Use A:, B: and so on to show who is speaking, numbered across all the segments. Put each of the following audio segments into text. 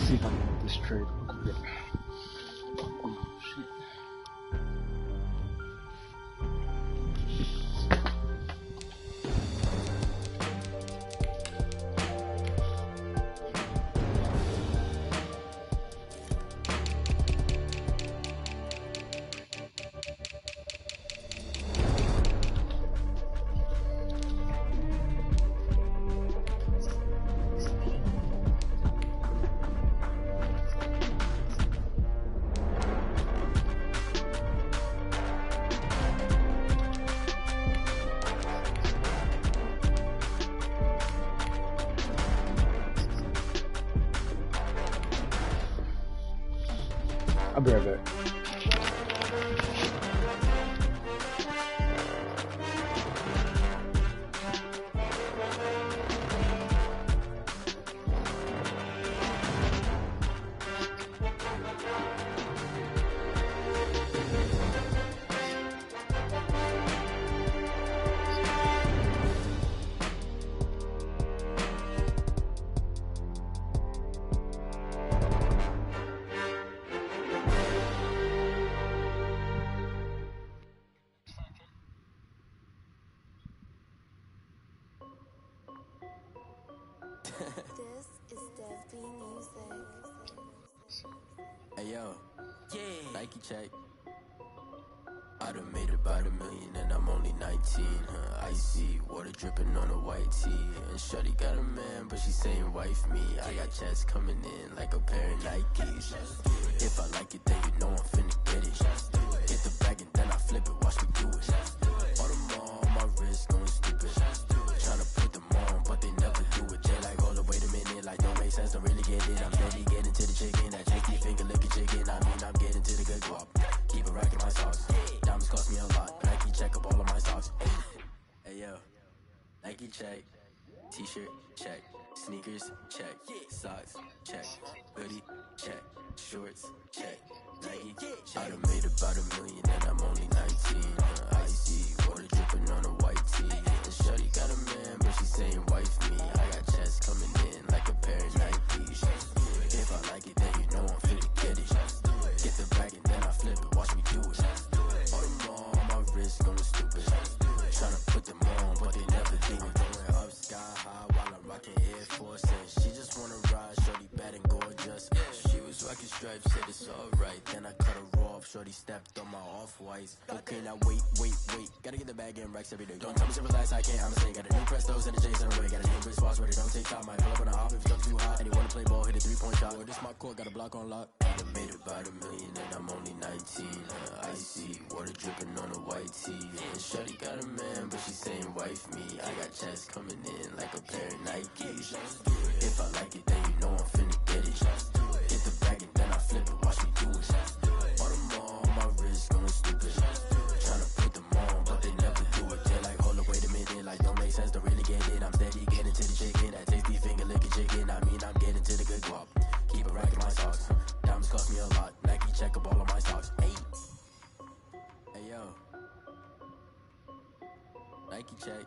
A: See if I can get this trade real quick. Oh shit. I'll be right back.
B: This is Dev B Music.
C: Hey yo, Nike check. I done made about $1 million and I'm only 19. Icy water dripping on a white tee. And shorty got a man, but she saying wife me. I got checks coming in like a pair of Nikes. If I like it, then you know I'm finna get it. Get the bag and then I flip it, watch me do it. All on my wrist going stupid. Tryna put them on, but they never do it. They like, hold up, wait a minute, like don't make sense, don't really get it. I'm steady getting to the chicken, that tricky finger licking chicken. I mean, I'm getting to the good guap. Keep a rack in my socks. Diamonds cost me a lot. Nike check up all of my socks. Hey yo, Nike check. T-shirt check. Sneakers check. Socks check. Hoodie check. Shorts check. Nike I done made about $1 million and I'm only 19. Icy water dripping on a white tee. And shorty got a man, but she saying wife me. I got checks coming in like a pair of Nikes. If I like it, then you know I'm finna get it. Get the bag and then I flip it, watch me do it. All them on my wrist going stupid. Tryna put them on, but they never do it. Going up sky high while I'm rocking Air Forces. She just wanna ride, shorty bad and gorgeous. She was rocking stripes, said it's alright. Then I cut her off, shorty stepped on my off-whites. Okay, now wait. Gotta get the bag and racks every day. Don't tell me simple last I can't, I'ma say. Got a new Prestos and a J's in the way. Got a new Chris Foss, but it don't take time. Might pull up on a hop if it's too hot. And you wanna play ball, hit a 3-point shot. Or this my court, got a block on lock. I done made about $1 million and I'm only 19. Icy water dripping on a white tee. And shorty got a man, but she saying wife me. I got checks coming in like a pair of Nikes. If I like it, then you know I'm finna get it. Get the bag and then I flip it, watch me do it. All them on my wrist going stupid. Tryna put them on, but they never do it. They're like, hold up, wait a minute, like don't make sense, don't really get it. I'm steady getting to the chicken, that tasty finger licking chicken. I mean, I'm getting to the good guap. Keep a rack in my socks. Diamonds cost me a lot. Nike check up all of my socks. Hey yo, Nike check.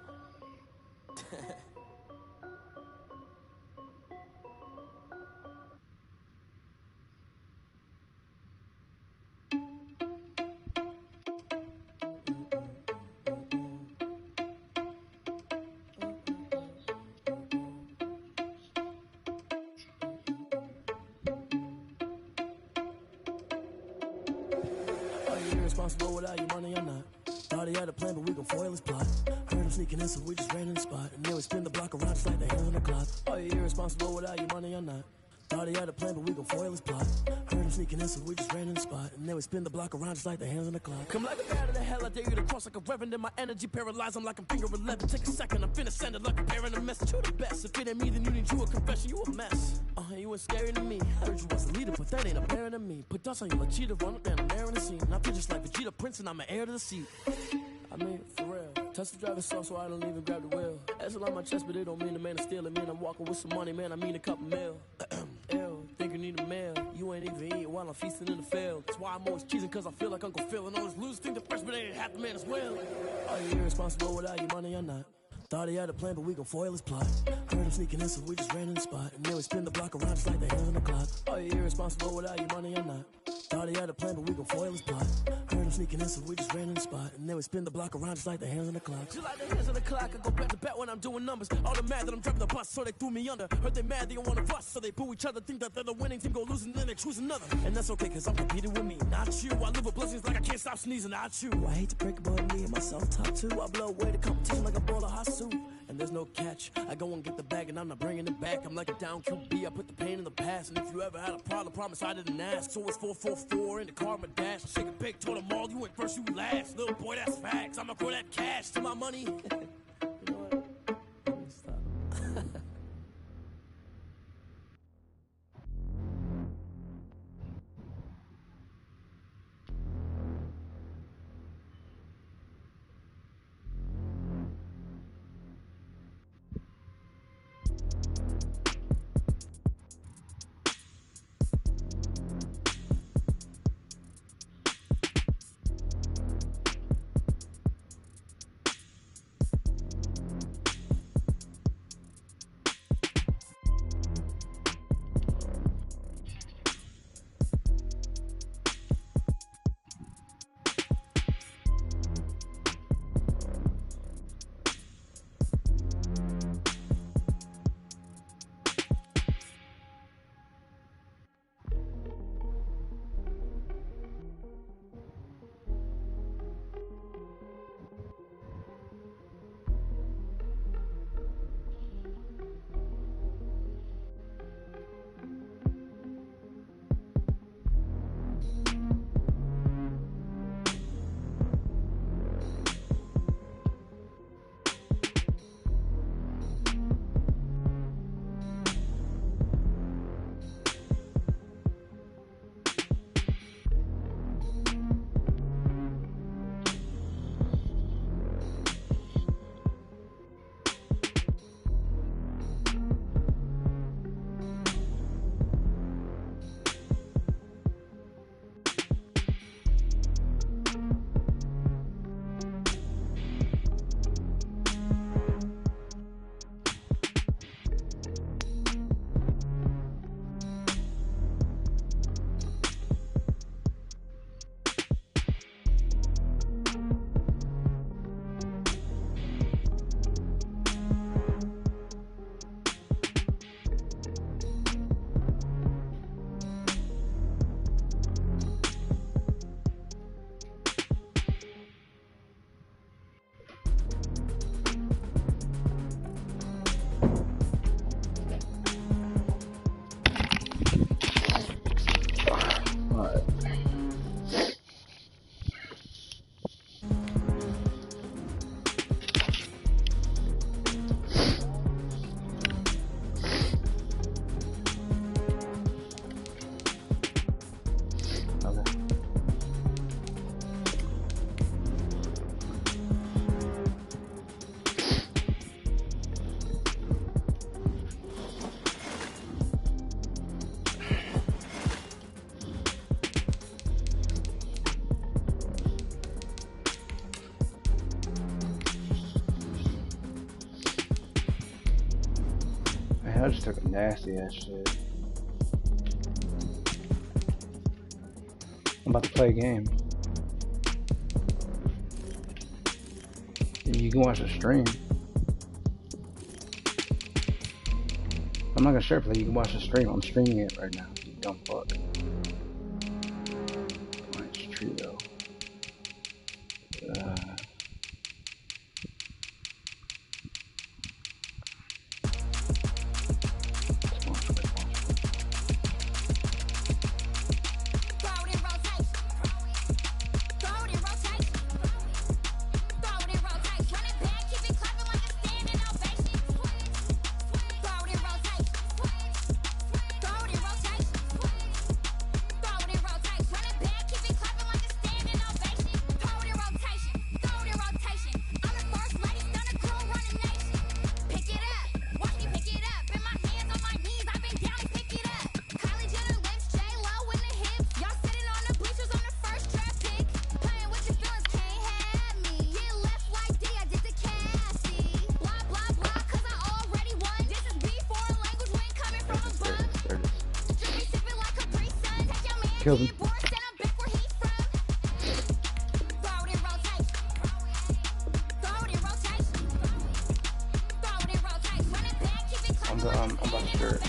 D: Are you irresponsible without your money or not? Thought he had a plan, but we gon' foil his plot. Heard him sneaking in, so we just ran in the spot. And then we spin the block around just like the hands on the clock. Are you irresponsible without your money or not? Thought he had a plan, but we gon' foil his plot. Heard him sneaking in, so we just ran in the spot. And then we spin the block around just like the hands on the clock. Come like a bat of the hell, I dare you to cross like a reverend. In my energy paralyzed, I'm like I'm finger 11. Take a second, I'm finna send it like a parent a message. You the best, if it ain't me, then you need you a confession. You a mess. You ain't scary to me. Heard you was a leader, but that ain't apparent to me. Put dust on you like Cheetah, run up down the air in the scene. And I feel just like Vegeta Prince, and I'm an heir to the seat. I mean, for real. Touch the driver's soft, so I don't even grab the wheel. That's on my chest, but it don't mean the man is stealing. Man, I'm walking with some money, man, I mean a couple mil. Ew, think you need a meal. You ain't even eating while I'm feasting in the field. That's why I'm always cheesing, cause I feel like Uncle Phil. And all those losers think the freshman ain't half the man as well. Are you irresponsible without your money or not? Thought he had a plan, but we gon' foil his plot. Heard him sneaking in, so we just ran in the spot. And then we spin the block around just like the hands on the clock. Are you irresponsible without your money or not? Thought he had a plan, but we gon' foil his plot. Heard him sneaking in, so we just ran in the spot. And then we spin the block around just like the hands on the clock. Just like the hands on the clock, I go back to back when I'm doing numbers. All the mad that I'm driving the bus, so they threw me under. Heard they mad, they don't wanna bust, so they boo each other. Think that they're the winning team, go losing, then they choose another. And that's okay, cause I'm competing with me, not you. I live with blessings like I can't stop sneezing, not you. I hate to break it, but me and myself top two. I blow away the competition like a bowl of hot soup. And there's no catch. I go and get the bag and I'm not bringing it back. I'm like a down QB, I put the pain in the past. And if you ever had a problem, promise I didn't ask. So it's 444 in the car, my dash. Shake a big, told them all, you went first, you last. Little boy, that's facts. I'ma grow that cash to my money. You know what? Let me stop.
A: I just took a nasty ass shit. I'm about to play a game. You can watch the stream. I'm not gonna share play, you can watch the stream. I'm streaming it right now. You dumb fuck. Nice trio. killed him. I'm about to stir it.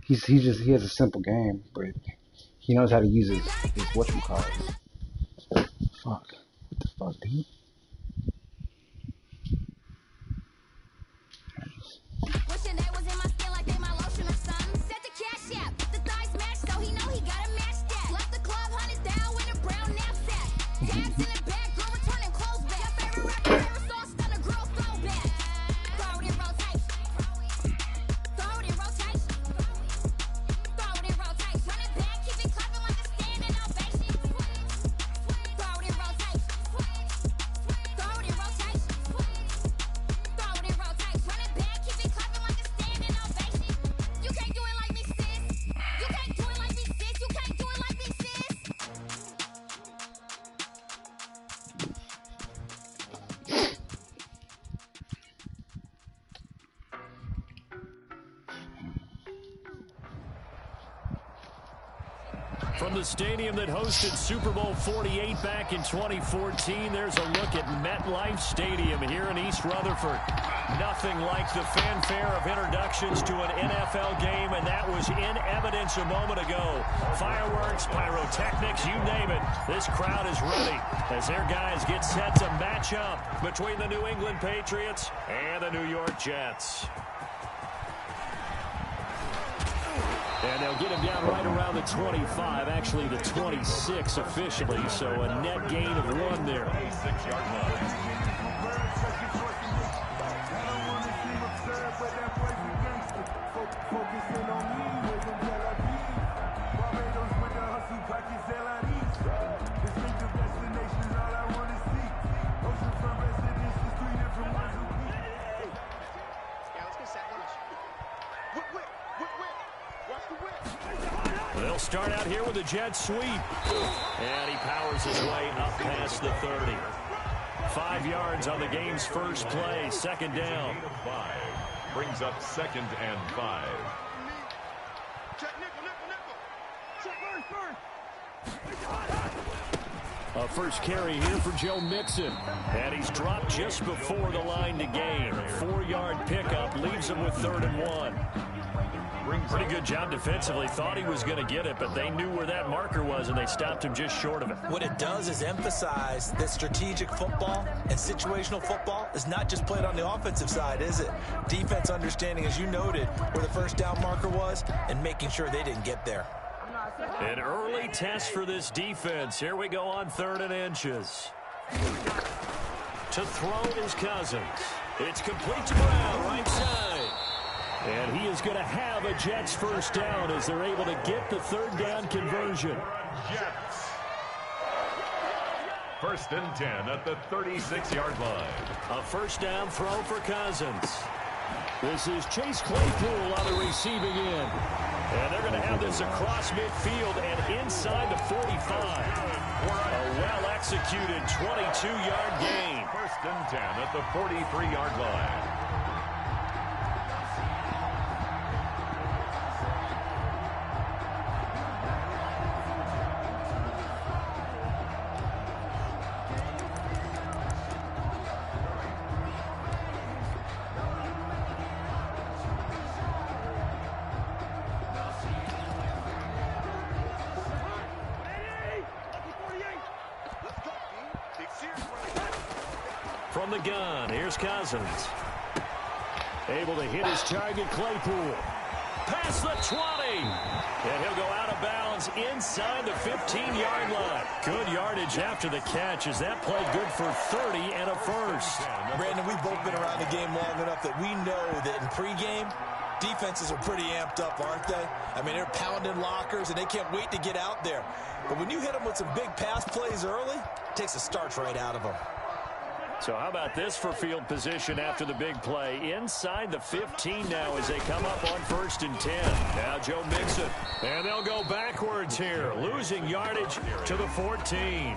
A: He has a simple game, but he knows how to use his whatchamacallit. Fuck. What the fuck, dude?
E: Wishing they was in my skin like they my lotion or something. Set the cash out, the thighs match, so he know he gotta match that. Left the club, hunted down with a brown knapsack. Tags in the back, girl returning clothes back. Your favorite rapper, favorite song, stun a girl throwback. Throw it in rotation. Throw it in rotation. Throw it in rotation. Run it back, keep it clapping like a standing ovation. Throw it in rotation. Throw it in rotation. Throw it in rotation. Run it back, keep it clapping like a standing ovation. You can't do it like me, sis. You can't do it like me, sis. You can't do it like me, sis.
F: From the stadium that hosted Super Bowl 48 back in 2014, there's a look at MetLife Stadium here in East Rutherford. Nothing like the fanfare of introductions to an NFL game, and that was in evidence a moment ago. Fireworks, pyrotechnics, you name it. This crowd is ready as their guys get set to match up between the New England Patriots and the New York Jets. And they'll get him down right around the 25, actually the 26 officially, so a net gain of 1 there. They'll start out here with a jet sweep. And he powers his way up past the 30. 5 yards on the game's first play. Second down.
G: 5 brings up 2nd and 5.
F: A first carry here for Joe Mixon. And he's dropped just before the line to gain. 4-yard pickup leaves him with 3rd and 1. Pretty good job defensively. Thought he was going to get it, but they knew where that marker was, and they stopped him just short of it.
H: What it does is emphasize that strategic football and situational football is not just played on the offensive side, is it? Defense understanding, as you noted, where the first down marker was and making sure they didn't get there.
F: An early test for this defense. Here we go on 3rd and inches. To throw is Cousins. It's complete to Brown, right side. And he is going to have a Jets first down as they're able to get the 3rd down conversion.
G: Jets. 1st and 10 at the 36-yard line.
F: A first down throw for Cousins. This is Chase Claypool on the receiving end. And they're going to have this across midfield and inside the 45. A well-executed 22-yard gain.
G: 1st and 10 at the 43-yard line.
F: From the gun, here's Cousins. Able to hit his target, Claypool. Past the 20. And he'll go out of bounds inside the 15-yard line. Good yardage after the catch as that played good for 30 and a first.
H: Brandon, we've both been around the game long enough that we know that in pregame, defenses are pretty amped up, aren't they? I mean, they're pounding lockers, and they can't wait to get out there. But when you hit them with some big pass plays early, it takes the starch right out of them.
F: So how about this for field position after the big play? Inside the 15 now as they come up on 1st and 10. Now Joe Mixon. And they'll go backwards here, losing yardage to the 14.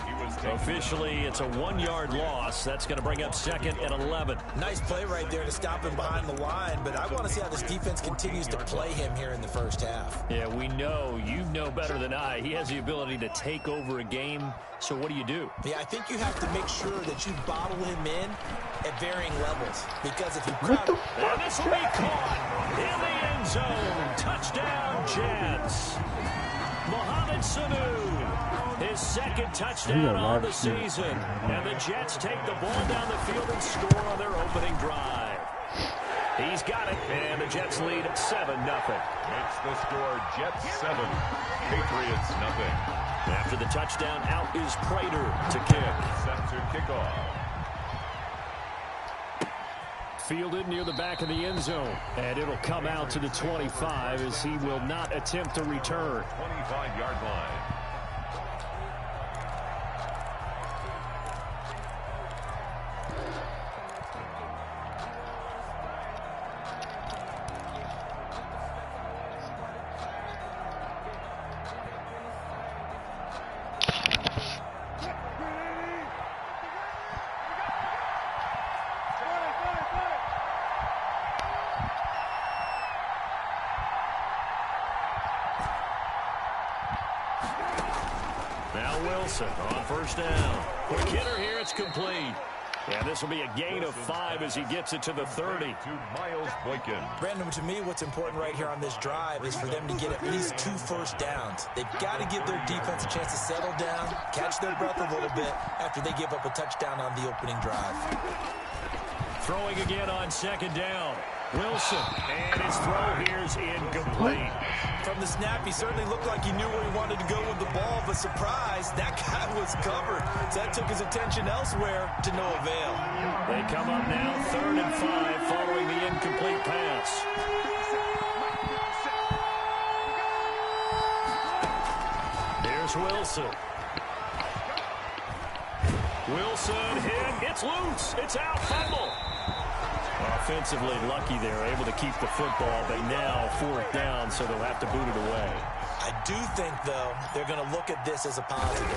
F: Officially, it's a 1-yard loss. That's going to bring up 2nd and 11.
H: Nice play right there to stop him behind the line, but I want to see how this defense continues to play him here in the first half.
F: Yeah, we know. You know better than I. He has the ability to take over a game. So what do you do?
H: Yeah, I think you have to make sure that you bottle him in at varying levels. Because if you crowd...
F: And this will be caught in the end zone. Touchdown, Jets. Mohamed Sanu, his 2nd touchdown on the season. And the Jets take the ball down the field and score on their opening drive. He's got it, and the Jets lead 7-0.
G: Makes the score Jets 7, Patriots nothing.
F: After the touchdown, out is Prater to kick.
G: Set to kickoff.
F: Fielded near the back of the end zone, and it'll come out to the 25 as he will not attempt to return.
G: 25-yard line.
F: Now Wilson on 1st down. Quick hitter here, it's complete. And this will be a gain of 5 as he gets it to the 30.
G: To Miles Boykin.
H: Brandon, to me, what's important right here on this drive is for them to get at least 2 first downs. They've got to give their defense a chance to settle down, catch their breath a little bit after they give up a touchdown on the opening drive.
F: Throwing again on 2nd down. Wilson, and his throw here is incomplete.
H: From the snap, he certainly looked like he knew where he wanted to go with the ball, but surprise, that guy was covered. So that took his attention elsewhere to no avail.
F: They come up now 3rd and 5 following the incomplete pass. Here's Wilson. Wilson hit, it's loose, it's out, fumble. Offensively lucky they're able to keep the football, but now 4th down, so they'll have to boot it away.
H: I do think, though, they're going to look at this as a positive.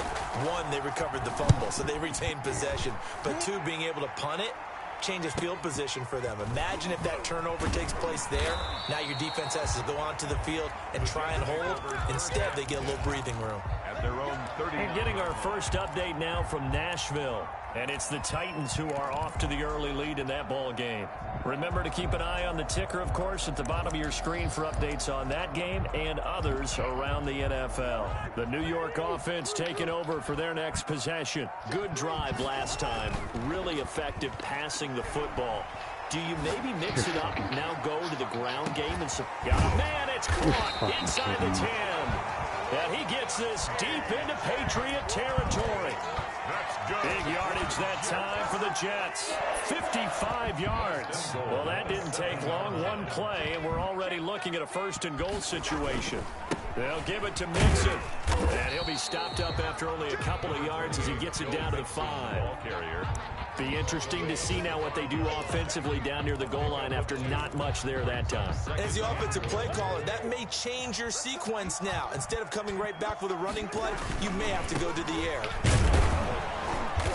H: 1, they recovered the fumble, so they retained possession. But 2, being able to punt it changes field position for them. Imagine if that turnover takes place there. Now your defense has to go onto the field and try and hold. Instead, they get a little breathing room.
G: At their own 30.
F: And getting our first update now from Nashville. And it's the Titans who are off to the early lead in that ball game. Remember to keep an eye on the ticker, of course, at the bottom of your screen for updates on that game and others around the NFL. The New York offense taking over for their next possession. Good drive last time. Really effective passing the football. Do you maybe mix it up, now go to the ground game? And man, it's caught inside the 10. And he gets this deep into Patriot territory. Big yardage that time for the Jets. 55 yards. Well, that didn't take long. 1 play, and we're already looking at a 1st and goal situation. They'll give it to Mixon. And he'll be stopped up after only a couple of yards as he gets it down to the 5.
G: Ball carrier.
F: Be interesting to see now what they do offensively down near the goal line after not much there that time.
H: As the offensive play caller, that may change your sequence now. Instead of coming right back with a running play, you may have to go to the air.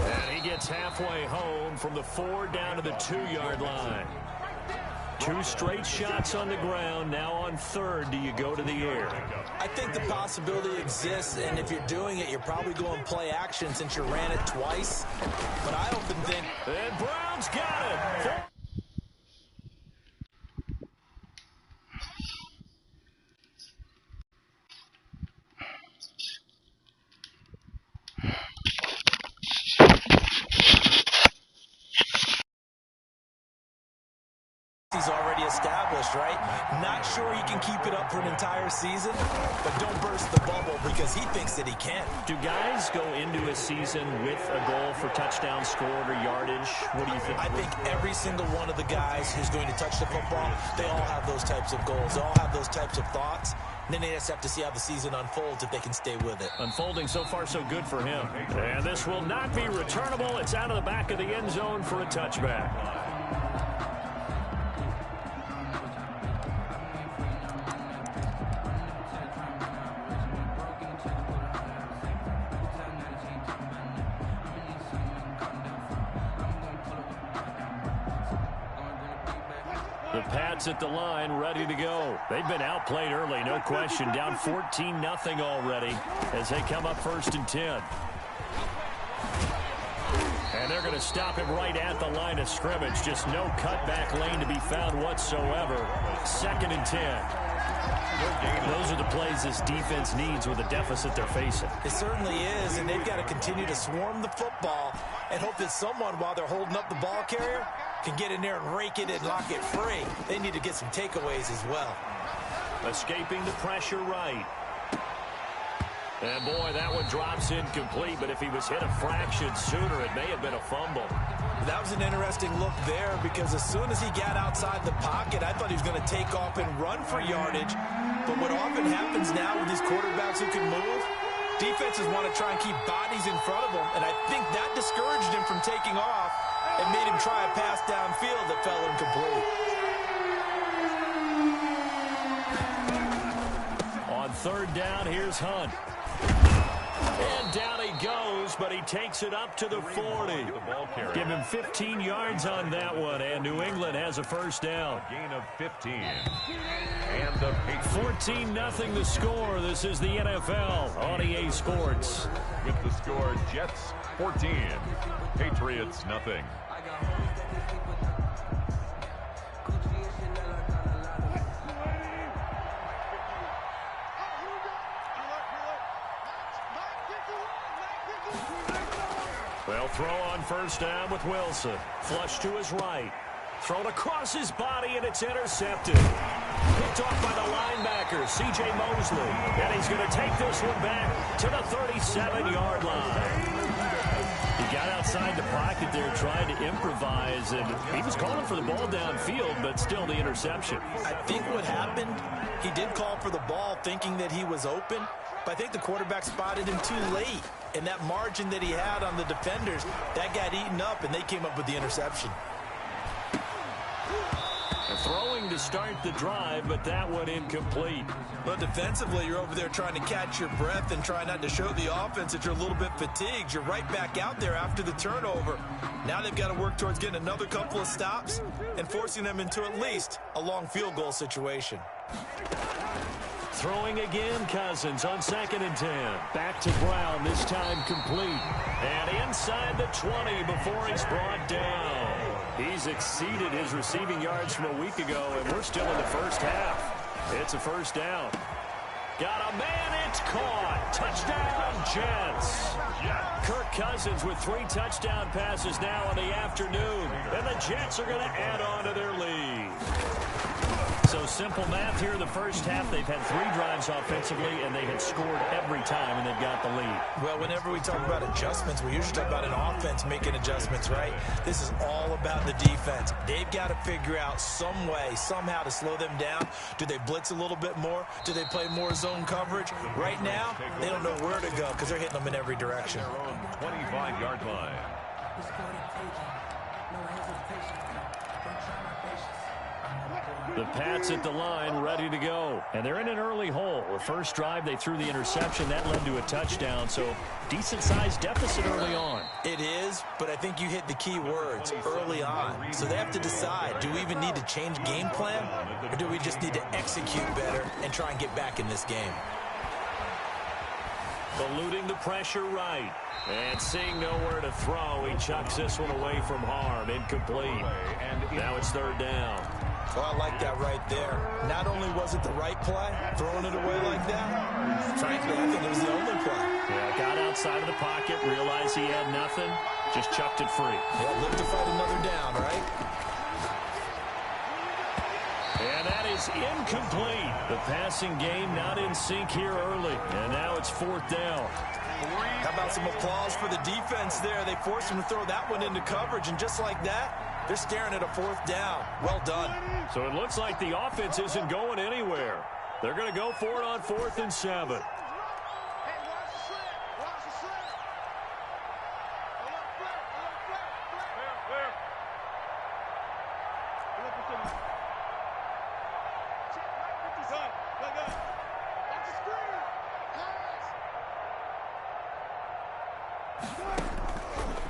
F: And he gets halfway home from the 4 down to the 2-yard line. 2 straight shots on the ground. Now on 3rd, do you go to the air?
H: I think the possibility exists, and if you're doing it, you're probably going play action since you ran it twice. But I often think...
F: And Brown's got it.
H: He's already established, right? Not sure he can keep it up for an entire season, but don't burst the bubble because he thinks that he can.
F: Do guys go into a season with a goal for touchdown scored or yardage? What do you think?
H: I think every single one of the guys who's going to touch the football, they all have those types of goals. They all have those types of thoughts. Then they just have to see how the season unfolds if they can stay with it.
F: Unfolding so far so good for him. And this will not be returnable. It's out of the back of the end zone for a touchback. The Pats at the line, ready to go. They've been outplayed early, no question. Down 14-0 already as they come up 1st and 10. And they're going to stop him right at the line of scrimmage. Just no cutback lane to be found whatsoever. 2nd and 10. Those are the plays this defense needs with the deficit they're facing.
H: It certainly is, and they've got to continue to swarm the football and hope that someone, while they're holding up the ball carrier, can get in there and rake it and lock it free. They need to get some takeaways as well.
F: Escaping the pressure right. And boy, that one drops incomplete, but if he was hit a fraction sooner, it may have been a fumble.
H: That was an interesting look there because as soon as he got outside the pocket, I thought he was going to take off and run for yardage. But what often happens now with these quarterbacks who can move, defenses want to try and keep bodies in front of them, and I think that discouraged him from taking off and made him try a pass downfield that fell incomplete.
F: On 3rd down, here's Hunt. And down he goes, but he takes it up to the 40. Give him 15 yards on that one, and New England has a 1st down.
G: Gain of 15. And the
F: 14-0 the score. This is the NFL on EA Sports.
G: With the score, Jets 14, Patriots nothing.
F: They'll throw on 1st down with Wilson. Flush to his right. Thrown across his body, and it's intercepted. Picked off by the linebacker, C.J. Mosley. And he's going to take this one back to the 37-yard line. He got outside the pocket there, trying to improvise, and he was calling for the ball downfield, but still the interception.
H: I think what happened, he did call for the ball thinking that he was open, but I think the quarterback spotted him too late. And that margin that he had on the defenders, that got eaten up, and they came up with the interception.
F: Throwing to start the drive, but that one incomplete.
H: But defensively, you're over there trying to catch your breath and try not to show the offense that you're a little bit fatigued. You're right back out there after the turnover. Now they've got to work towards getting another couple of stops and forcing them into at least a long field goal situation.
F: Throwing again, Cousins on 2nd and 10. Back to Brown, this time complete. And inside the 20 before he's brought down. He's exceeded his receiving yards from a week ago, and we're still in the 1st half. It's a 1st down. Got a man, it's caught. Touchdown, Jets. Kirk Cousins with 3 touchdown passes now in the afternoon. And the Jets are going to add on to their lead. So simple math here in the 1st half. They've had 3 drives offensively, and they had scored every time, and they've got the lead.
H: Well, whenever we talk about adjustments, we usually talk about an offense making adjustments, right? This is all about the defense. They've got to figure out some way, somehow to slow them down. Do they blitz a little bit more? Do they play more zone coverage? Right now, they don't know where to go because they're hitting them in every direction.
G: 25-yard line.
F: The Pats at the line, ready to go. And they're in an early hole. The first drive, they threw the interception. That led to a touchdown, so decent-sized deficit early on.
H: It is, but I think you hit the key words, early on. So they have to decide, do we even need to change game plan, or do we just need to execute better and try and get back in this game?
F: Eluding the pressure right. And seeing nowhere to throw, he chucks this one away from harm. Incomplete. Now it's 3rd down.
H: Well, I like that right there. Not only was it the right play, throwing it away like that, frankly, I think it was the only play.
F: Yeah, got outside of the pocket, realized he had nothing, just chucked it free.
H: Yeah, live to fight another down, right?
F: And that is incomplete. The passing game not in sync here early. And now it's 4th down.
H: How about some applause for the defense there? They forced him to throw that one into coverage, and just like that, they're staring at a 4th down. Well done.
F: So it looks like the offense isn't going anywhere. They're going to go for it on 4th and 7.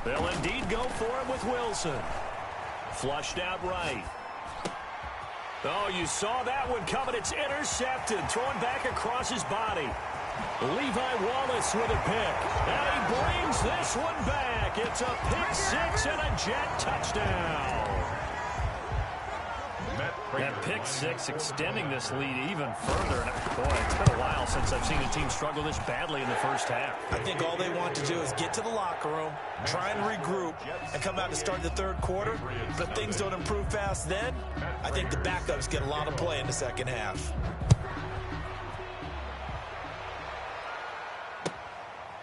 F: They'll indeed go for it with Wilson. Flushed out right. Oh, you saw that one coming. It's intercepted. Thrown back across his body. Levi Wallace with a pick. And he brings this one back. It's a pick 6 and a Jet touchdown. That pick 6 extending this lead even further. And boy, it's been a while since I've seen a team struggle this badly in the first half.
H: I think all they want to do is get to the locker room, try and regroup, and come out to start the third quarter. But if things don't improve fast then, I think the backups get a lot of play in the second half.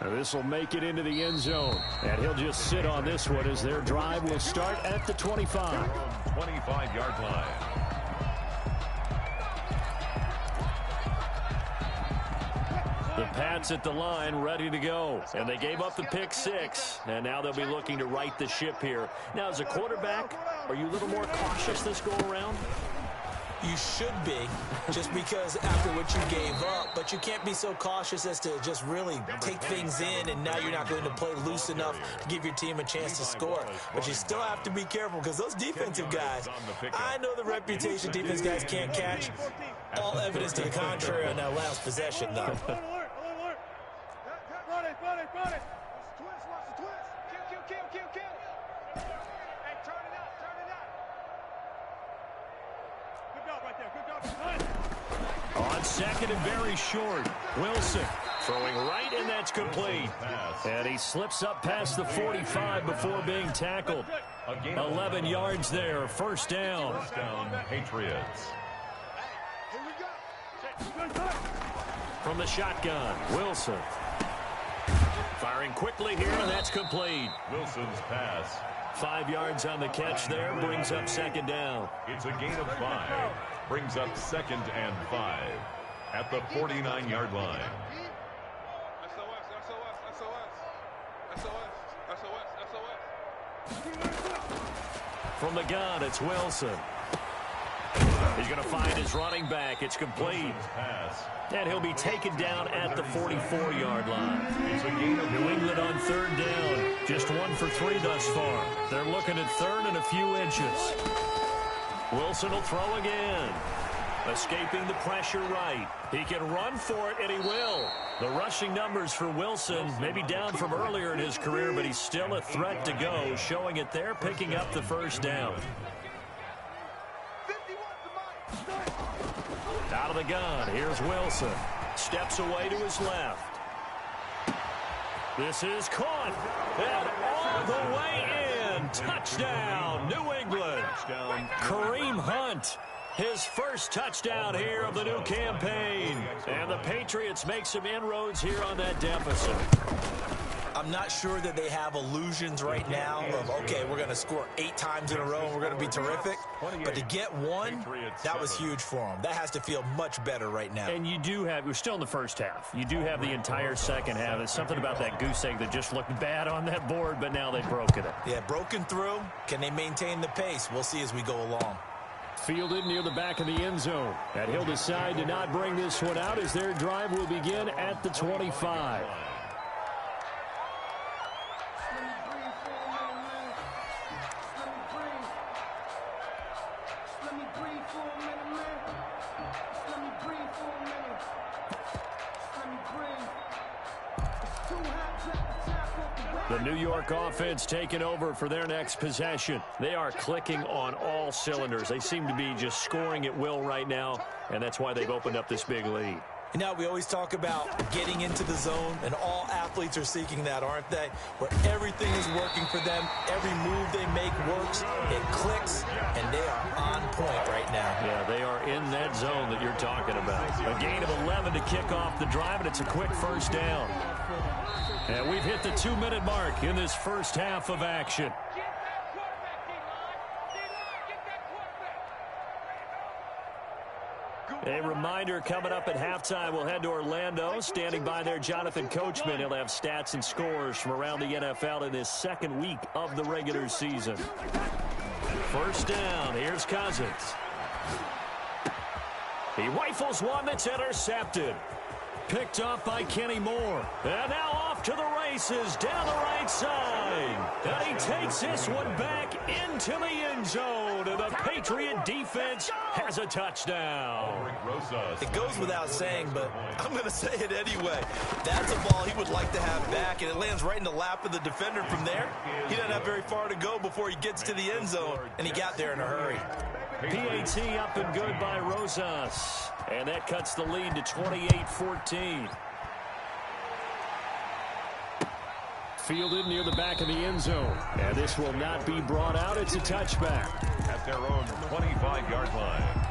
F: This will make it into the end zone. And he'll just sit on this one as their drive will start at the 25.
G: 25-yard line.
F: The Pats at the line ready to go. And they gave up the pick 6. And now they'll be looking to right the ship here. Now, as a quarterback, are you a little more cautious this go around?
H: You should be, just because after what you gave up, but you can't be so cautious as to just really take things in, and now you're not going to play loose enough to give your team a chance to score. But you still have to be careful because those defensive guys, I know the reputation defense guys can't catch. All evidence to the contrary on that last possession, though.
F: On second and very short, Wilson throwing right, and that's complete. And he slips up past the 45 before being tackled. 11 yards there, first down.
G: First down, Patriots.
F: From the shotgun, Wilson. Firing quickly here, and that's complete.
G: Wilson's pass.
F: 5 yards on the catch there, brings up second down.
G: It's a gain of 5. Brings up 2nd and 5 at the 49-yard line.
F: From the gun, it's Wilson. He's going to find his running back. It's complete. And he'll be taken down at the 44-yard line. New England on third down. Just 1 for 3 thus far. They're looking at third and a few inches. Wilson will throw again. Escaping the pressure right. He can run for it, and he will. The rushing numbers for Wilson may be down from earlier in his career, but he's still a threat to go, showing it there, picking up the first down. Out of the gun, here's Wilson. Steps away to his left. This is caught. And all the way in. Touchdown, New England. Kareem Hunt. His first touchdown here of the new campaign. And the Patriots make some inroads here on that deficit.
H: I'm not sure that they have illusions right now of, okay, we're going to score 8 times in a row and we're going to be terrific. But to get one, that was huge for them. That has to feel much better right now.
F: And you do have, we're still in the first half. You do have the entire second half. There's something about that goose egg that just looked bad on that board, but now they've broken it.
H: Yeah, broken through. Can they maintain the pace? We'll see as we go along.
F: Fielded near the back of the end zone. And he'll decide to not bring this one out as their drive will begin at the 25. The New York offense taking over for their next possession. They are clicking on all cylinders. They seem to be just scoring at will right now, and that's why they've opened up this big lead.
H: You know, we always talk about getting into the zone, and all athletes are seeking that, aren't they? Where everything is working for them, every move they make works, it clicks, and they are on point right now.
F: Yeah, they are in that zone that you're talking about. A gain of 11 to kick off the drive, and it's a quick first down. And we've hit the 2-minute mark in this first half of action. A reminder coming up at halftime, we'll head to Orlando. Standing by there, Jonathan Coachman. He'll have stats and scores from around the NFL in this second week of the regular season. First down, here's Cousins. He rifles one that's intercepted. Picked up by Kenny Moore. And now off to the races down the right side. And he takes this one back into the end zone. And the Patriot defense has a touchdown.
H: It goes without saying, but I'm going to say it anyway. That's a ball he would like to have back, and it lands right in the lap of the defender from there. He doesn't have very far to go before he gets to the end zone, and he got there in a hurry.
F: PAT up and good by Rosas. And that cuts the lead to 28-14. Fielded near the back of the end zone. And this will not be brought out. It's a touchback.
G: At their own 25-yard line.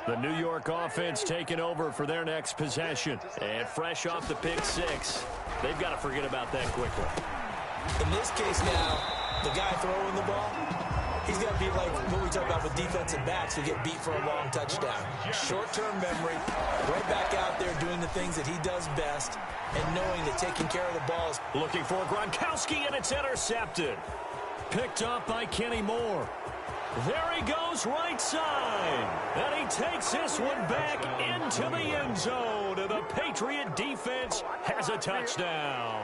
F: The New York offense taking over for their next possession. And fresh off the pick six, they've got to forget about that quickly.
H: In this case now, the guy throwing the ball, he's got to be like what we talk about with defensive backs who get beat for a long touchdown. Short-term memory, right back out there doing the things that he does best, and knowing that taking care of the ball is...
F: Looking for Gronkowski, and it's intercepted. Picked up by Kenny Moore. There he goes right side. And he takes this one back into the end zone. And the Patriot defense has a touchdown.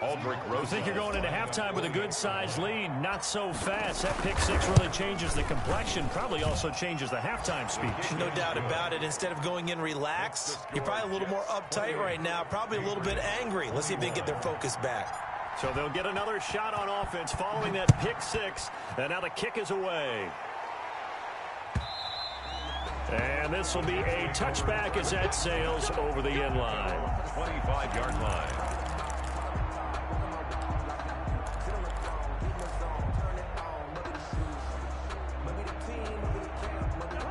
G: Aldrick Rosas.
F: You think you're going into halftime with a good-sized lead. Not so fast. That pick six really changes the complexion. Probably also changes the halftime speech.
H: No doubt about it. Instead of going in relaxed, you're probably a little more uptight right now. Probably a little bit angry. Let's see if they can get their focus back.
F: So they'll get another shot on offense following that pick six. And now the kick is away. And this will be a touchback as that sails over the end line.
G: 25-yard line.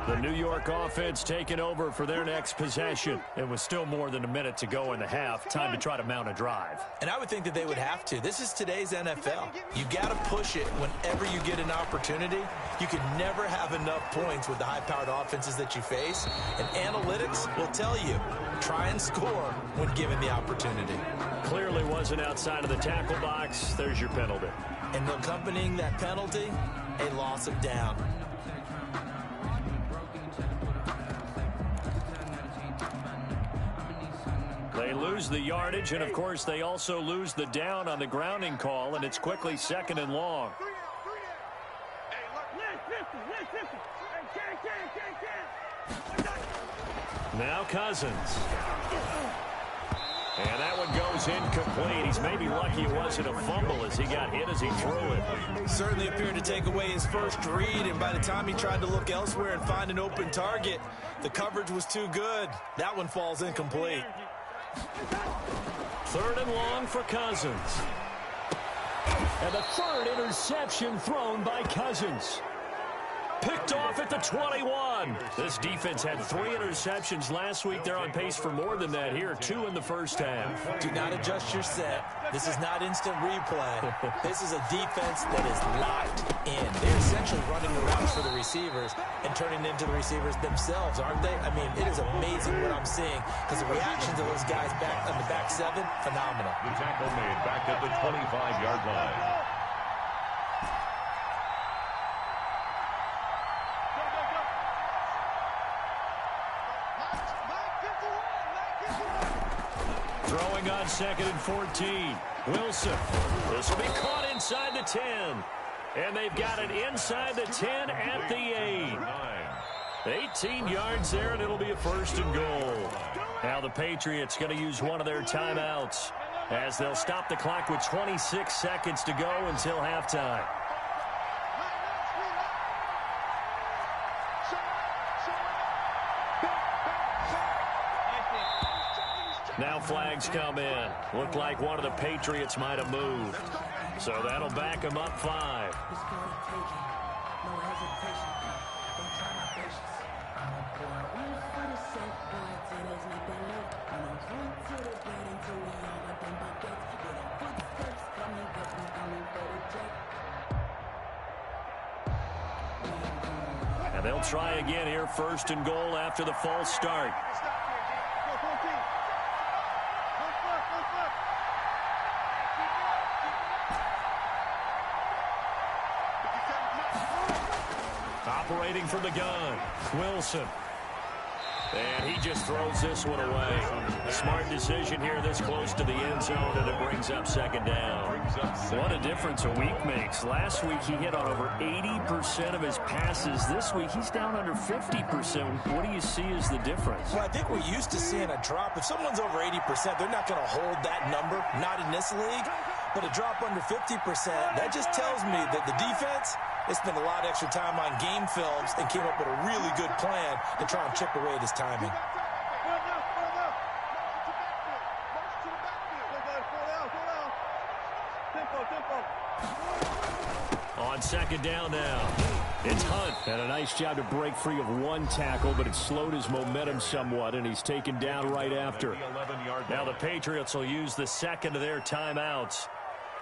F: The New York offense taking over for their next possession. It was still more than a minute to go in the half. Time to try to mount a drive.
H: And I would think that they would have to. This is today's NFL. You got to push it whenever you get an opportunity. You can never have enough points with the high-powered offenses that you face. And analytics will tell you, try and score when given the opportunity.
F: Clearly wasn't outside of the tackle box. There's your penalty.
H: And accompanying that penalty, a loss of down.
F: They lose the yardage, and of course they also lose the down on the grounding call, and it's quickly second and long. Now Cousins. And that one goes incomplete. He's maybe lucky it wasn't a fumble as he got hit as he threw it.
H: Certainly appeared to take away his first read, and by the time he tried to look elsewhere and find an open target, the coverage was too good. That one falls incomplete.
F: Third and long for Cousins. And the third interception thrown by Cousins. Picked off at the 21. This defense had 3 interceptions last week. They're on pace for more than that here. 2 in the first half.
H: Do not adjust your set. This is not instant replay. This is a defense that is locked in. They're essentially running the routes for the receivers and turning into the receivers themselves, aren't they? I mean, it is amazing what I'm seeing because the reactions of those guys back on the back seven, phenomenal.
G: The tackle made back at the 25-yard line.
F: Throwing on second and 14. Wilson. This will be caught inside the 10. And they've got it inside the 10 at the 8. 18 yards there, and it'll be a first and goal. Now the Patriots going to use one of their timeouts as they'll stop the clock with 26 seconds to go until halftime. Now flags come in. Looked like one of the Patriots might have moved. So that'll back him up 5. And they'll try again here, 1st and goal after the false start. Operating from the gun, Wilson. And he just throws this one away. A smart decision here this close to the end zone, and it brings up 2nd down. What a difference a week makes. Last week he hit on over 80% of his passes. This week he's down under 50%. What do you see as the difference?
H: Well, I think we're used to seeing a drop. If someone's over 80%, they're not going to hold that number, not in this league. But a drop under 50%, that just tells me that the defense, they spent a lot of extra time on game films and came up with a really good plan to try and chip away at his timing.
F: On 2nd down now, it's Hunt. And a nice job to break free of one tackle, but it slowed his momentum somewhat, and he's taken down right after. Now the Patriots will use the 2nd of their timeouts,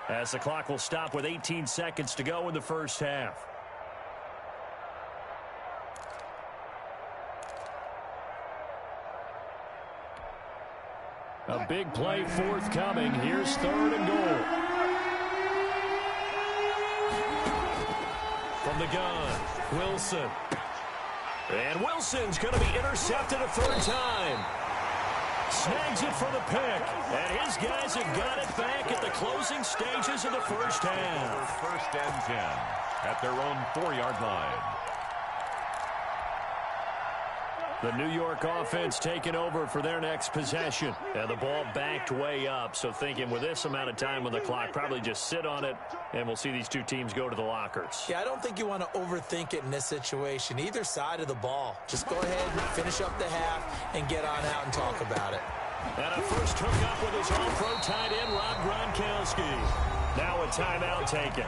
F: as the clock will stop with 18 seconds to go in the first half. A big play forthcoming. Here's 3rd and goal. From the gun, Wilson. And Wilson's going to be intercepted a 3rd time. Snags it for the pick. And his guys have got it back at the closing stages of the first half.
G: 1st and 10 at their own 4-yard line.
F: The New York offense taking over for their next possession. And the ball backed way up, so thinking with this amount of time on the clock, probably just sit on it, and we'll see these two teams go to the lockers.
H: Yeah, I don't think you want to overthink it in this situation. Either side of the ball. Just go ahead, finish up the half, and get on out and talk about it.
F: And a first hookup with his all-pro tight end, Rob Gronkowski. Now a timeout taken.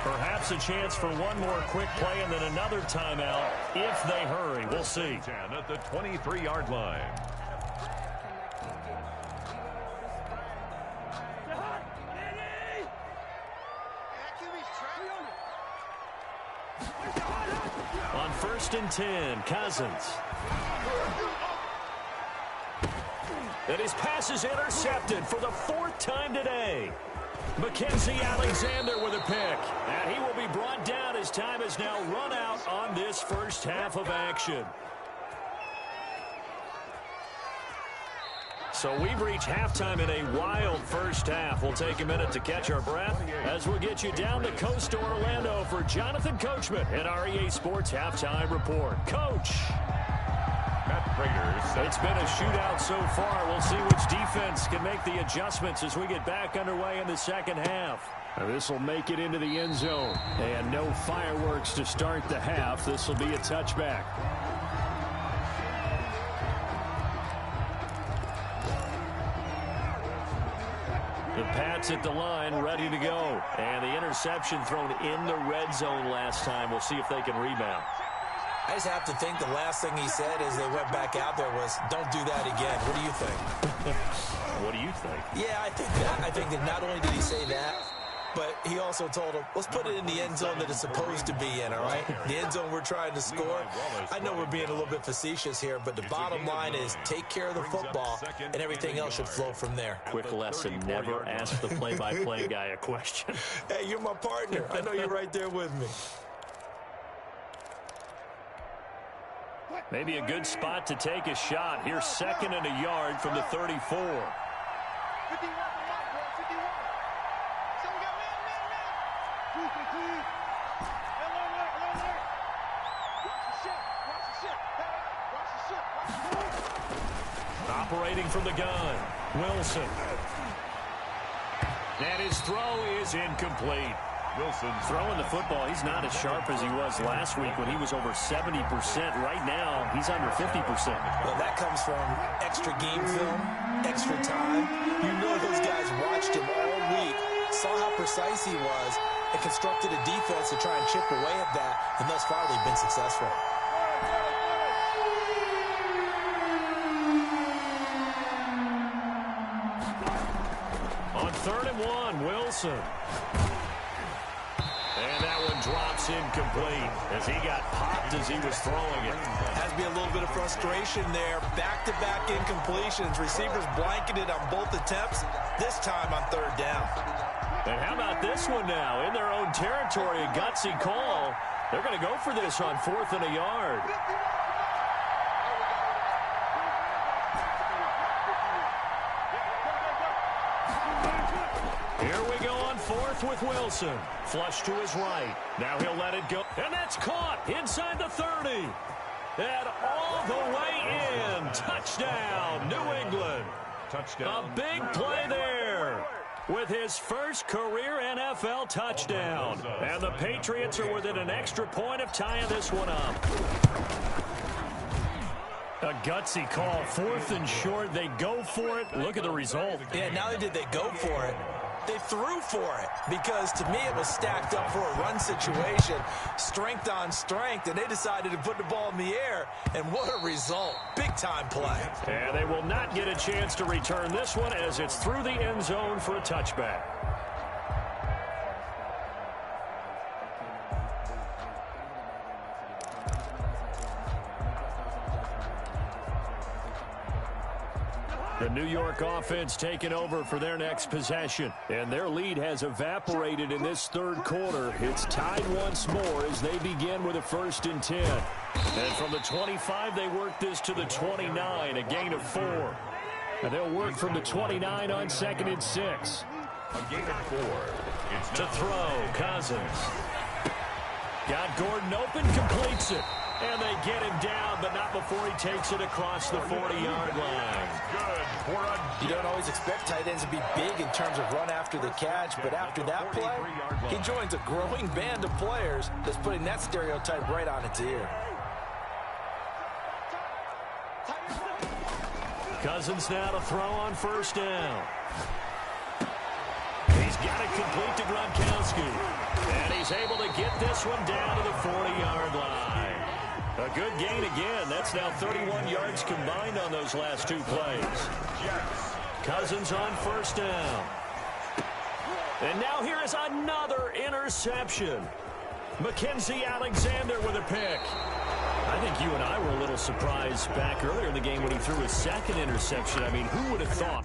F: Perhaps a chance for one more quick play and then another timeout if they hurry. We'll see.
G: 10 at the 23-yard line.
F: On 1st and 10, Cousins. And his pass is intercepted for the 4th time today. Mackenzie Alexander with a pick. And he will be brought down as time has now run out on this first half of action. So we've reached halftime in a wild first half. We'll take a minute to catch our breath as we'll get you down the coast to Orlando for Jonathan Coachman and our EA Sports Halftime Report. Coach. It's been a shootout so far. We'll see which defense can make the adjustments as we get back underway in the second half. This will make it into the end zone. And no fireworks to start the half. This will be a touchback. The Pats at the line, ready to go. And the interception thrown in the red zone last time. We'll see if they can rebound.
H: I just have to think the last thing he said as they went back out there was, don't do that again. What do you think?
F: What do you think?
H: Yeah, I think that. I think that not only did he say that, but he also told him, let's put it in the end zone that it's supposed to be in, all right? The end zone we're trying to score. I know we're being a little bit facetious here, but the bottom line is take care of the football, and everything else should flow from there.
F: Quick lesson, never ask the play-by-play guy a question.
H: Hey, you're my partner. I know you're right there with me.
F: Maybe a good spot to take a shot. Here's 2nd and a yard from the 34. Operating from the gun, Wilson. And his throw is incomplete.
G: Wilson
F: Throwing the football, he's not as sharp as he was last week when he was over 70%. Right now, he's under 50%.
H: Well, that comes from extra game film, extra time. You know those guys watched him all week, saw how precise he was, and constructed a defense to try and chip away at that, and thus far they've been successful.
F: On 3rd and 1, Wilson. And that one drops incomplete as he got popped as he was throwing it.
H: Has to be a little bit of frustration there. Back-to-back incompletions. Receivers blanketed on both attempts, this time on 3rd down.
F: And how about this one now? In their own territory, a gutsy call. They're going to go for this on 4th and a yard. Here we go on 4th with Wilson. Flush to his right. Now he'll let it go. And that's caught inside the 30. And all the way in. Touchdown, New England.
G: touchdown.
F: A big play there with his first career NFL touchdown. And the Patriots are within an extra point of tying this one up. A gutsy call, 4th and short. They go for it. Look at the result.
H: Yeah, not only did they go for it, they threw for it, because to me it was stacked up for a run situation, strength on strength, and they decided to put the ball in the air, and what a result. Big-time play.
F: And they will not get a chance to return this one as it's through the end zone for a touchback. The New York offense taking over for their next possession. And their lead has evaporated in this third quarter. It's tied once more as they begin with a 1st and 10. And from the 25, they work this to the 29, a gain of 4. And they'll work from the 29 on 2nd and 6.
G: A gain of 4. It's
F: To throw, Cousins. Got Gordon open, completes it. And they get him down, but not before he takes it across the 40-yard line.
G: good for a
H: You don't always expect tight ends to be big in terms of run after the catch, but after that play, he joins a growing band of players that's putting that stereotype right on its ear.
F: Cousins now to throw on 1st down. He's got it complete to Gronkowski. And he's able to get this one down to the 40-yard line. A good gain again. That's now 31 yards combined on those last 2 plays. Cousins on 1st down. And now here is another interception. Mackenzie Alexander with a pick. I think you and I were a little surprised back earlier in the game when he threw his 2nd interception. I mean, who would have thought?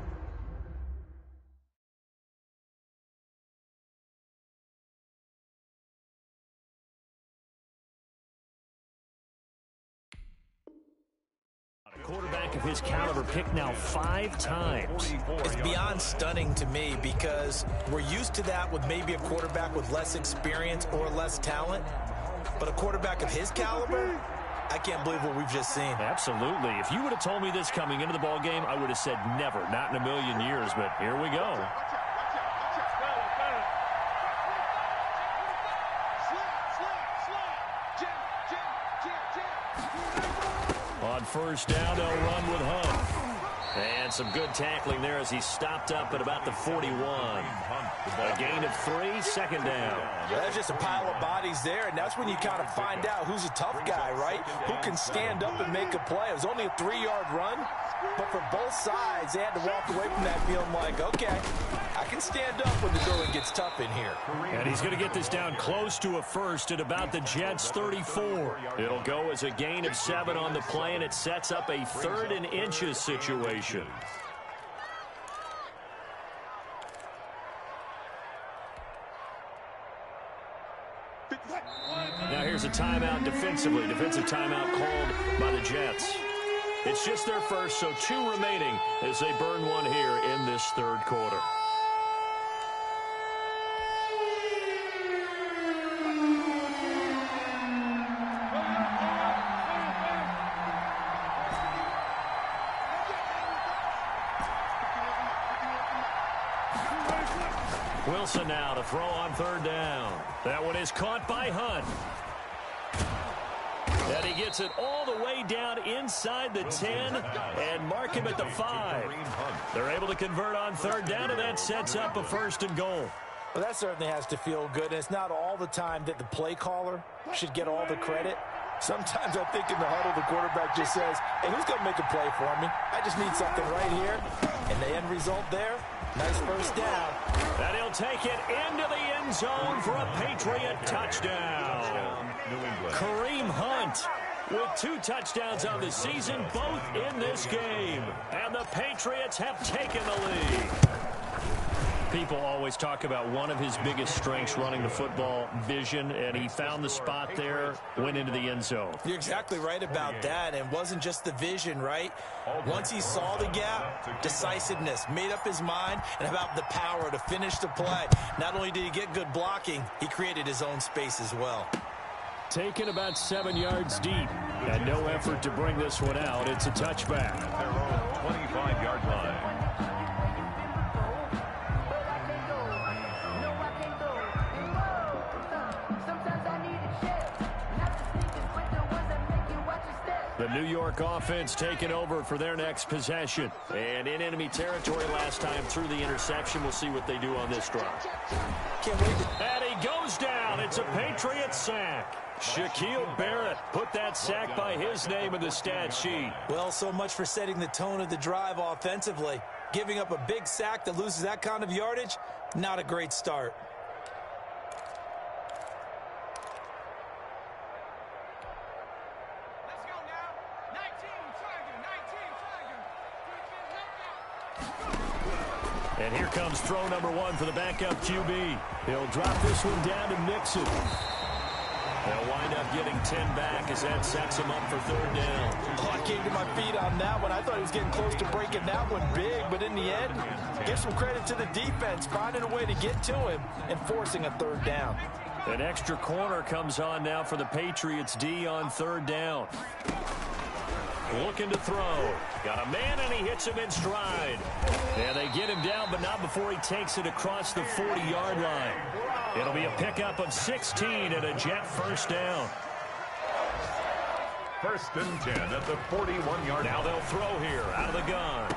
F: Quarterback of his caliber picked now 5 times.
H: It's beyond stunning to me, because we're used to that with maybe a quarterback with less experience or less talent. But a quarterback of his caliber, I can't believe what we've just seen.
F: Absolutely. If you would have told me this coming into the ball game, I would have said never, not in a million years. But here we go. On 1st down, they'll run with Hunt. And some good tackling there as he stopped up at about the 41. A gain of 3, 2nd down.
H: There's just a pile of bodies there, and that's when you kind of find out who's a tough guy, right? Who can stand up and make a play. It was only a 3-yard run, but for both sides, they had to walk away from that feeling like, okay, I can stand up when the going gets tough in here.
F: And he's going to get this down close to a 1st at about the Jets' 34. It'll go as a gain of 7 on the play, and it sets up a 3rd and inches situation. Now here's a timeout defensively. Defensive timeout called by the Jets. It's just their first, so 2 remaining as they burn one here in this 3rd quarter. Wilson now to throw on 3rd down. That one is caught by Hunt. And he gets it all the way down inside the 10 and mark him at the 5. They're able to convert on 3rd down, and that sets up a 1st and goal.
H: Well, that certainly has to feel good, and it's not all the time that the play caller should get all the credit. Sometimes I think in the huddle, the quarterback just says, hey, who's going to make a play for me? I just need something right here. And the end result there, nice 1st down.
F: And he'll take it into the end zone for a Patriot touchdown. Kareem Hunt with 2 touchdowns on the season, both in this game. And the Patriots have taken the lead. People always talk about one of his biggest strengths running the football, vision, and he found the spot there, went into the end zone.
H: You're exactly right about that, and it wasn't just the vision, right? Once he saw the gap, decisiveness, made up his mind, and about the power to finish the play. Not only did he get good blocking, he created his own space as well.
F: Taken about 7 yards deep, and no effort to bring this one out. It's a touchback.
G: Their own 25-yard line.
F: The New York offense taking over for their next possession. And in enemy territory last time through the interception. We'll see what they do on this drive.
H: Can't wait to...
F: And he goes down. It's a Patriot sack. Shaquille Barrett put that sack by his name in the stat sheet.
H: Well, so much for setting the tone of the drive offensively. Giving up a big sack that loses that kind of yardage, not a great start.
F: And here comes throw number 1 for the backup QB. He'll drop this one down to Mixon. They'll wind up getting 10 back as that sets him up for 3rd down.
H: Oh, I came to my feet on that one. I thought he was getting close to breaking that one big, but in the end, give some credit to the defense, finding a way to get to him and forcing a 3rd down.
F: An extra corner comes on now for the Patriots D on 3rd down. Looking to throw. Got a man, and he hits him in stride. And they get him down, but not before he takes it across the 40-yard line. It'll be a pickup of 16 and a Jet 1st down.
G: 1st and 10 at the 41-yard line.
F: Now they'll throw here out of the gun.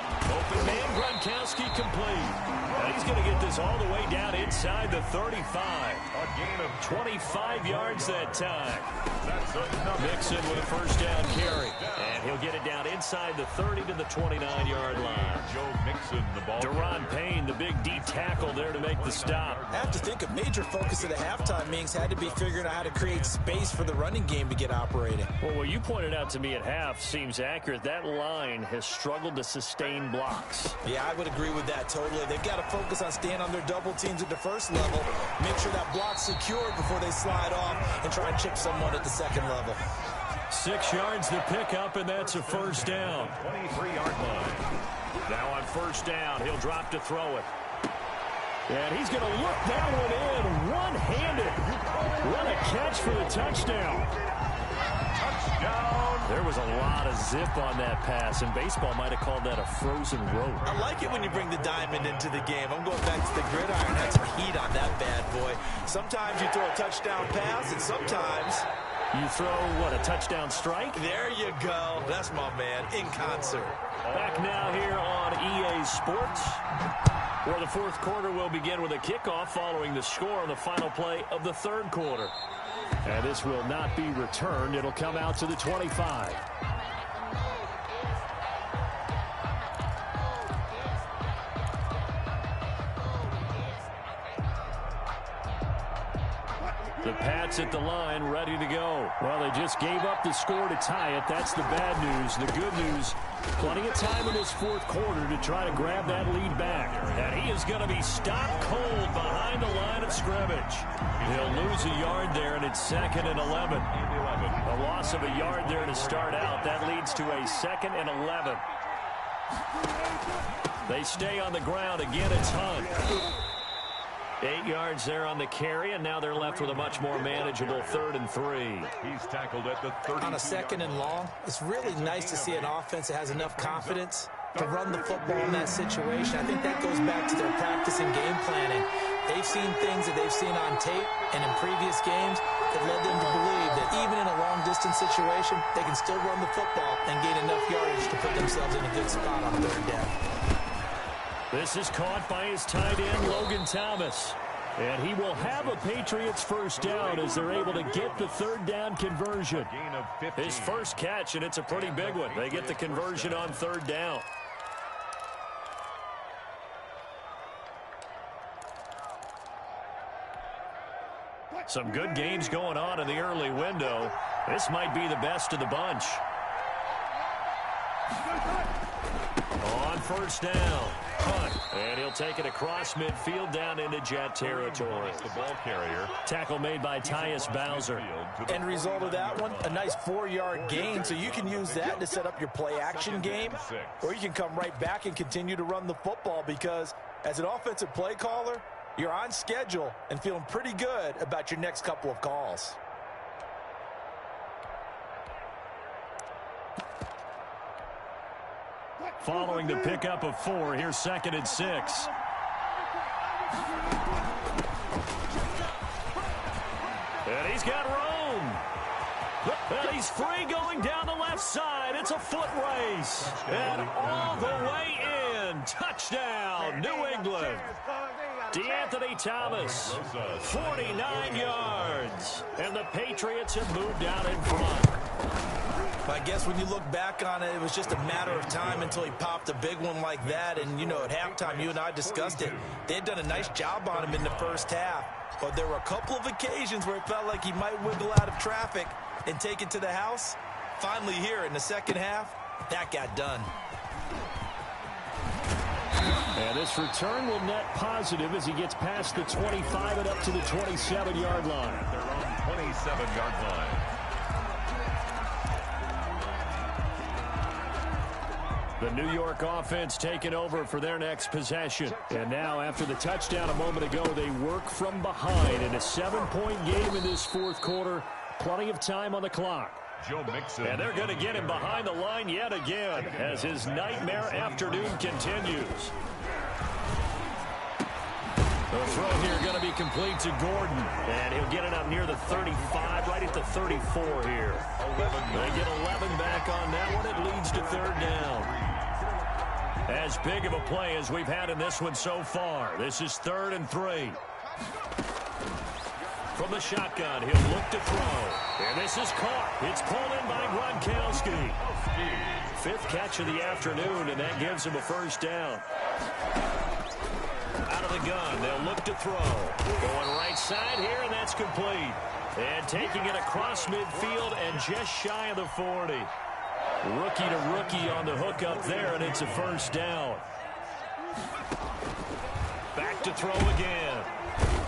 F: Open man, Gronkowski complete. Now he's going to get this all the way down inside the 35.
G: A gain of
F: 25 yards that time.
G: That's enough.
F: Mixon with a 1st down carry. And he'll get it down inside the 30 to the 29-yard line.
G: Joe Mixon, the ball.
F: Deron Payne, the big D tackle there to make the stop.
H: I have to think a major focus of the halftime meetings had to be figuring out how to create space for the running game to get operating.
F: Well, what you pointed out to me at half seems accurate. That line has struggled to sustain blocks.
H: Yeah, I would agree with that totally. They've got to focus on staying on their double teams at the 1st level, make sure that block's secured before they slide off and try and chip someone at the 2nd level.
F: 6 yards to pick up, and that's a 1st down.
G: 23-yard line.
F: Now on 1st down, he'll drop to throw it. And he's going to look that one in one-handed. What a catch for the touchdown.
G: Touchdown.
F: There was a lot of zip on that pass, and baseball might have called that a frozen rope.
H: I like it when you bring the diamond into the game. I'm going back to the gridiron. Had some heat on that bad boy. Sometimes you throw a touchdown pass, and sometimes
F: you throw, what, a touchdown strike?
H: There you go. That's my man, in concert.
F: Back now here on EA Sports, where the 4th quarter will begin with a kickoff following the score on the final play of the 3rd quarter. And this will not be returned. It'll come out to the 25. The Pats at the line, ready to go. Well, they just gave up the score to tie it. That's the bad news. The good news, plenty of time in this 4th quarter to try to grab that lead back. And he is going to be stopped cold behind the line of scrimmage. He'll lose a yard there, and it's 2nd and 11. A loss of a yard there to start out. That leads to a 2nd and 11. They stay on the ground. Again, it's Hunt. 8 yards there on the carry, and now they're left with a much more manageable 3rd and 3.
G: He's tackled at the 30.
H: On a 2nd and long, it's really nice to see an offense that has enough confidence to run the football in that situation. I think that goes back to their practice and game planning. They've seen things that they've seen on tape and in previous games that led them to believe that even in a long-distance situation, they can still run the football and gain enough yardage to put themselves in a good spot on third down.
F: This is caught by his tight end, Logan Thomas. And he will have a Patriots first down as they're able to get the third down conversion. His first catch, and it's a pretty big one. They get the conversion on third down. Some good games going on in the early window. This might be the best of the bunch. On first down. Punt. And he'll take it across midfield down into Jet territory.
G: The ball carrier.
F: Tackle made by Tyus Bowser.
H: End result of that one, a nice 4-yard gain, so you can use that to set up your play-action game, or you can come right back and continue to run the football because as an offensive play caller, you're on schedule and feeling pretty good about your next couple of calls.
F: Following the pickup of 4, here's 2nd and 6. And he's got room. And he's free going down the left side. It's a foot race. And all the way in. Touchdown, New England. DeAnthony Thomas, 49 yards. And the Patriots have moved out in front.
H: I guess when you look back on it, it was just a matter of time until he popped a big one like that. And, you know, at halftime, you and I discussed it. They had done a nice job on him in the first half. But there were a couple of occasions where it felt like he might wiggle out of traffic and take it to the house. Finally here in the second half, that got done.
F: And this return will net positive as he gets past the 25 and up to the 27-yard line.
G: They're on 27-yard line.
F: The New York offense taking over for their next possession. And now, after the touchdown a moment ago, they work from behind in a 7-point game in this fourth quarter. Plenty of time on the clock.
G: Joe Mixon.
F: And they're going to get him behind the line yet again as his nightmare afternoon continues. The throw here going to be complete to Gordon. And he'll get it up near the 35, right at the 34 here. They get 11 back on that one. It leads to third down. As big of a play as we've had in this one so far. This is 3rd and 3. From the shotgun, he'll look to throw. And this is caught. It's pulled in by Gronkowski. 5th catch of the afternoon, and that gives him a first down. Out of the gun, they'll look to throw. Going right side here, and that's complete. And taking it across midfield and just shy of the 40. Rookie to rookie on the hook up there, and it's a first down. Back to throw again.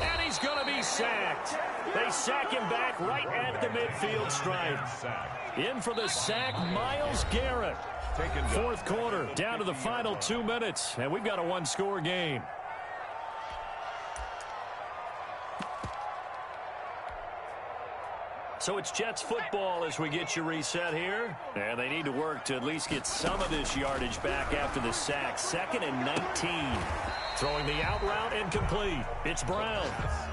F: And he's going to be sacked. They sack him back right at the midfield stripe. In for the sack, Myles Garrett. 4th quarter, down to the final 2 minutes, and we've got a 1-score game. So it's Jets football as we get you reset here. And they need to work to at least get some of this yardage back after the sack. 2nd and 19. Throwing the out route incomplete. It's Brown.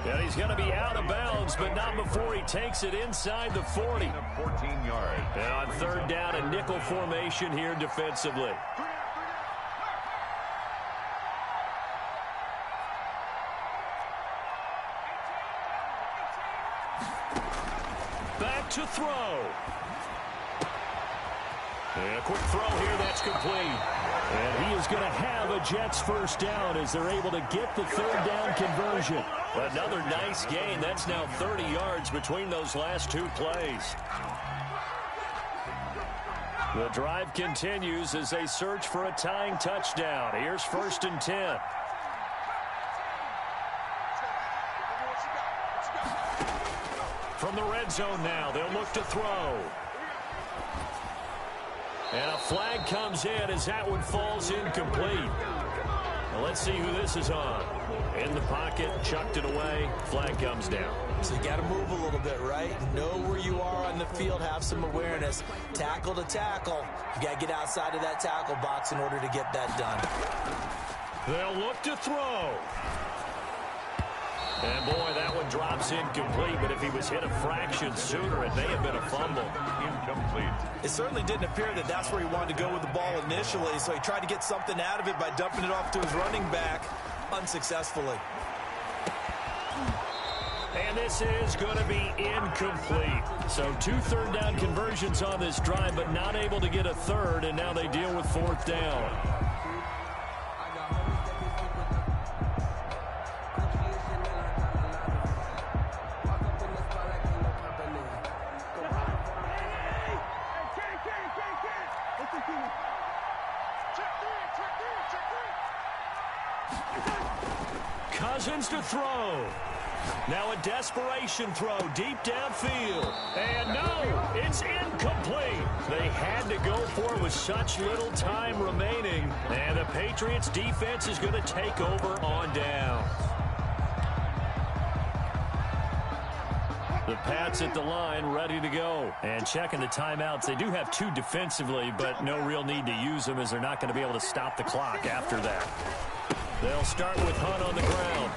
F: And he's going to be out of bounds, but not before he takes it inside the 40.
G: 14 yards.
F: And on third down, a nickel formation here defensively. Back to throw. And a quick throw here, that's complete. And he is going to have a Jets first down as they're able to get the third down conversion. Another nice gain. That's now 30 yards between those last 2 plays. The drive continues as they search for a tying touchdown. Here's 1st and 10. From the red zone now, they'll look to throw. And a flag comes in as that one falls incomplete. Now let's see who this is on. In the pocket, chucked it away, flag comes down.
H: So you got to move a little bit, right? Know where you are on the field, have some awareness. Tackle to tackle. You got to get outside of that tackle box in order to get that done.
F: They'll look to throw. And boy, that one drops incomplete, but if he was hit a fraction sooner, it may have been a fumble.
G: Incomplete.
H: It certainly didn't appear that that's where he wanted to go with the ball initially, so he tried to get something out of it by dumping it off to his running back unsuccessfully.
F: And this is going to be incomplete. So 2 third-down conversions on this drive, but not able to get a third, and now they deal with 4th down. Cousins to throw. Now a desperation throw deep downfield. And no, it's incomplete. They had to go for it with such little time remaining. And the Patriots defense is going to take over on down. The Pats at the line, ready to go. And checking the timeouts. They do have 2 defensively, but no real need to use them as they're not going to be able to stop the clock after that. They'll start with Hunt on the ground.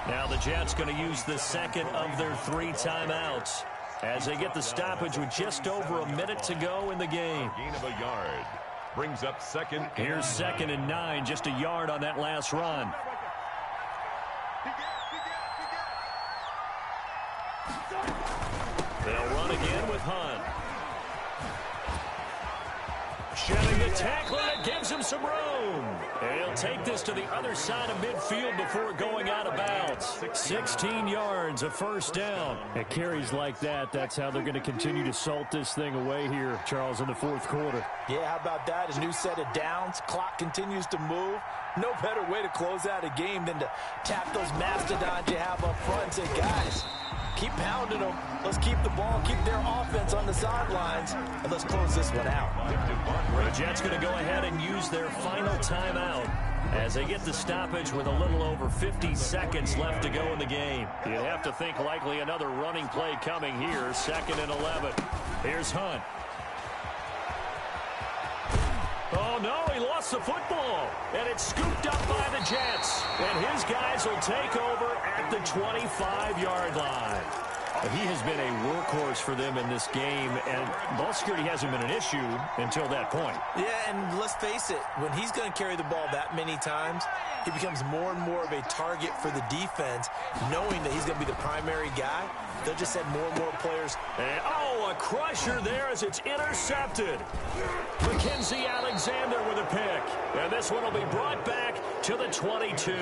F: Now the Jets going to use the second of their 3 timeouts as they get the stoppage with just over a minute to go in the game.
G: Gain of a yard. Brings up second.
F: Here's 2nd and 9, just a yard on that last run. They'll run again with Hunt. Shedding the tackle, and it gives him some room. And he'll take this to the other side of midfield before going out of bounds. 16 yards, a 1st down. At carries like that, that's how they're going to continue to salt this thing away here, Charles, in the 4th quarter.
H: Yeah, how about that? A new set of downs. Clock continues to move. No better way to close out a game than to tap those mastodons you have up front and say, guys, keep pounding them. Let's keep the ball, keep their offense on the sidelines, and let's close this one out.
F: The Jets going to go ahead and use their final timeout as they get the stoppage with a little over 50 seconds left to go in the game. You'd have to think likely another running play coming here. 2nd and 11. Here's Hunt. Oh, no, he lost the football. And it's scooped up by the Jets. And his guys will take over at the 25-yard line. He has been a workhorse for them in this game, and ball security hasn't been an issue until that point.
H: Yeah, and let's face it, when he's going to carry the ball that many times, he becomes more and more of a target for the defense, knowing that he's going to be the primary guy. They'll just have more and more players.
F: And, a crusher there as it's intercepted. Mackenzie Alexander with a pick. And this one will be brought back to the 22.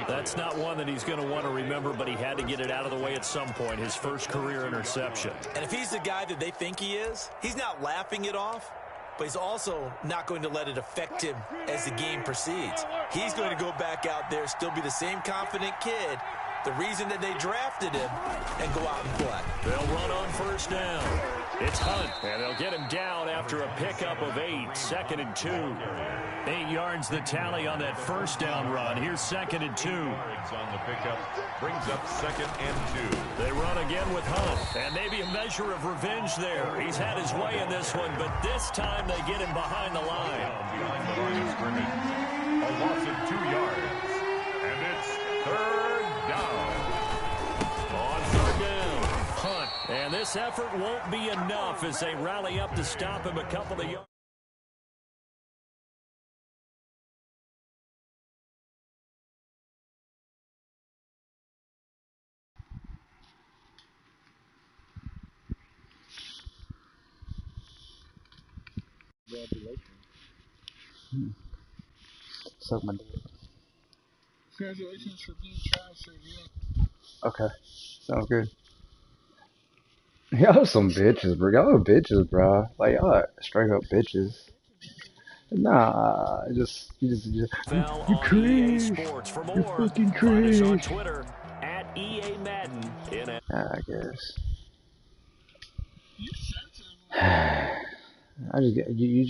F: That's not one that he's going to want to remember, but he had to get it out of the way at some point, his first career interception.
H: And if he's the guy that they think he is, he's not laughing it off, but he's also not going to let it affect him as the game proceeds. He's going to go back out there, still be the same confident kid, the reason that they drafted him, and go out and play.
F: They'll run on 1st down. It's Hunt, and they'll get him down after a pickup of 8, 2nd and 2. 8 yards the tally on that 1st down run. Here's 2nd and 2.
G: On the pickup, brings up 2nd and 2.
F: They run again with Hunt, and maybe a measure of revenge there. He's had his way in this one, but this time they get him behind the line.
G: Behind the line of scrimmage. A loss of 2 yards. And it's 3rd down.
F: On 3rd down, Hunt. And this effort won't be enough as they rally up to stop him a couple of yards.
A: Suck my dick.
I: Congratulations for being trash again.
A: Okay, sounds good. Y'all some bitches, bro. Y'all are bitches, bro. Like, y'all are straight up bitches. Nah, you cringe. You fucking cringe.
F: On Twitter at EA Madden.
A: I guess.
I: You said so.
A: I just, you just